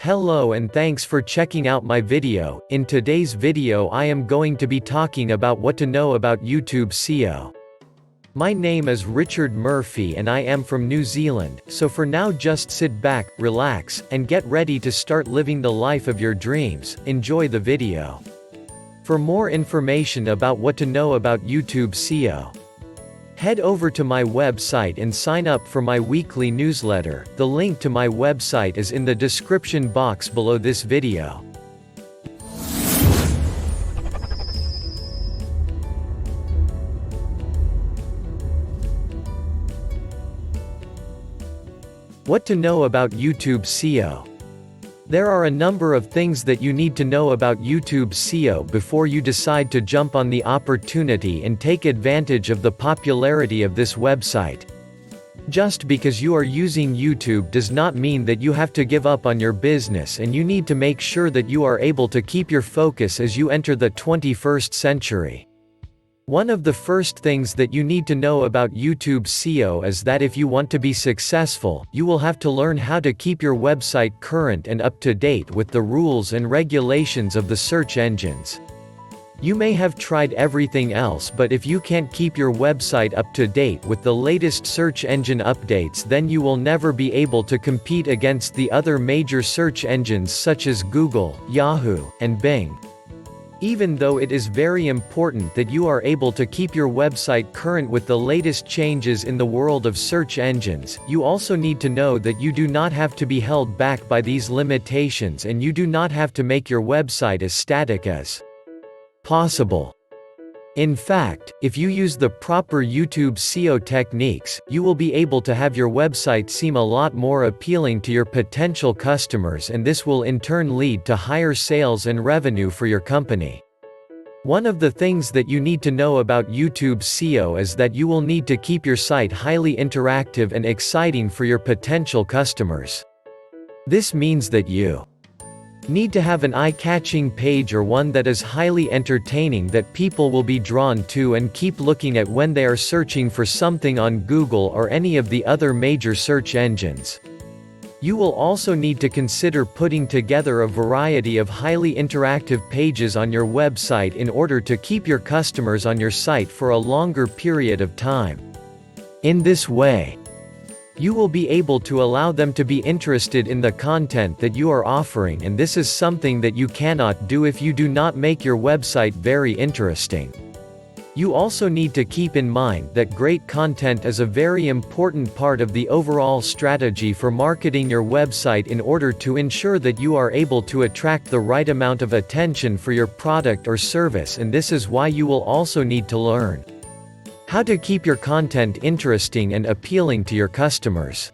Hello and thanks for checking out my video. In today's video I am going to be talking about what to know about YouTube SEO. My name is Richard Murphy and I am from New Zealand, so for now just sit back, relax, and get ready to start living the life of your dreams. Enjoy the video. For more information about what to know about YouTube SEO, head over to my website and sign up for my weekly newsletter. The link to my website is in the description box below this video. What to know about YouTube SEO? There are a number of things that you need to know about YouTube SEO before you decide to jump on the opportunity and take advantage of the popularity of this website. Just because you are using YouTube does not mean that you have to give up on your business, and you need to make sure that you are able to keep your focus as you enter the 21st century. One of the first things that you need to know about YouTube SEO is that if you want to be successful, you will have to learn how to keep your website current and up to date with the rules and regulations of the search engines. You may have tried everything else, but if you can't keep your website up to date with the latest search engine updates, then you will never be able to compete against the other major search engines such as Google, Yahoo, and Bing. Even though it is very important that you are able to keep your website current with the latest changes in the world of search engines, you also need to know that you do not have to be held back by these limitations, and you do not have to make your website as static as possible. In fact, if you use the proper YouTube SEO techniques, you will be able to have your website seem a lot more appealing to your potential customers, and this will in turn lead to higher sales and revenue for your company. One of the things that you need to know about YouTube SEO is that you will need to keep your site highly interactive and exciting for your potential customers. This means that you need to have an eye-catching page, or one that is highly entertaining that people will be drawn to and keep looking at when they are searching for something on Google or any of the other major search engines. You will also need to consider putting together a variety of highly interactive pages on your website in order to keep your customers on your site for a longer period of time. In this way, you will be able to allow them to be interested in the content that you are offering, and this is something that you cannot do if you do not make your website very interesting. You also need to keep in mind that great content is a very important part of the overall strategy for marketing your website in order to ensure that you are able to attract the right amount of attention for your product or service, and this is why you will also need to learn how to keep your content interesting and appealing to your customers.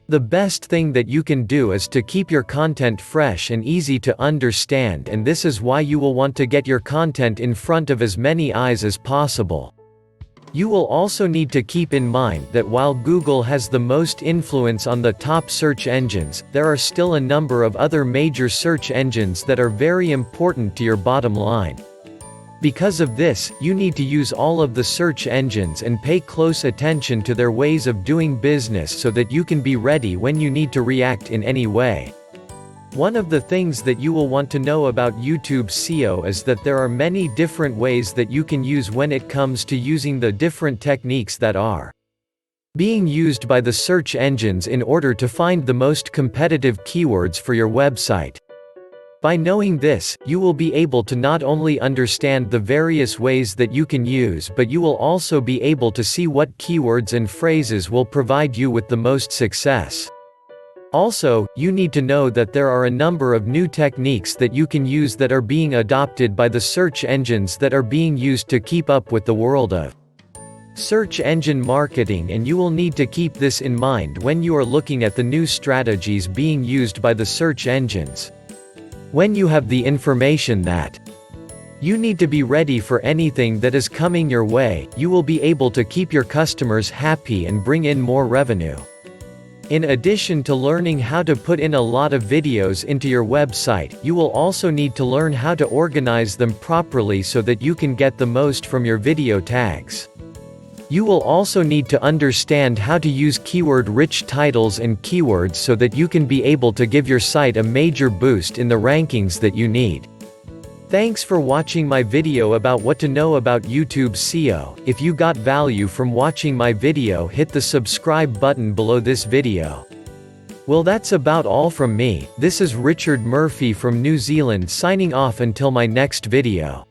The best thing that you can do is to keep your content fresh and easy to understand, and this is why you will want to get your content in front of as many eyes as possible. You will also need to keep in mind that while Google has the most influence on the top search engines, there are still a number of other major search engines that are very important to your bottom line. Because of this, you need to use all of the search engines and pay close attention to their ways of doing business so that you can be ready when you need to react in any way. One of the things that you will want to know about YouTube SEO is that there are many different ways that you can use when it comes to using the different techniques that are being used by the search engines in order to find the most competitive keywords for your website. By knowing this, you will be able to not only understand the various ways that you can use, but you will also be able to see what keywords and phrases will provide you with the most success. Also, you need to know that there are a number of new techniques that you can use that are being adopted by the search engines that are being used to keep up with the world of search engine marketing, and you will need to keep this in mind when you are looking at the new strategies being used by the search engines. When you have the information that you need to be ready for anything that is coming your way, you will be able to keep your customers happy and bring in more revenue. In addition to learning how to put in a lot of videos into your website, you will also need to learn how to organize them properly so that you can get the most from your video tags. You will also need to understand how to use keyword-rich titles and keywords so that you can be able to give your site a major boost in the rankings that you need. Thanks for watching my video about what to know about YouTube SEO. If you got value from watching my video, hit the subscribe button below this video. Well, that's about all from me. This is Richard Murphy from New Zealand signing off until my next video.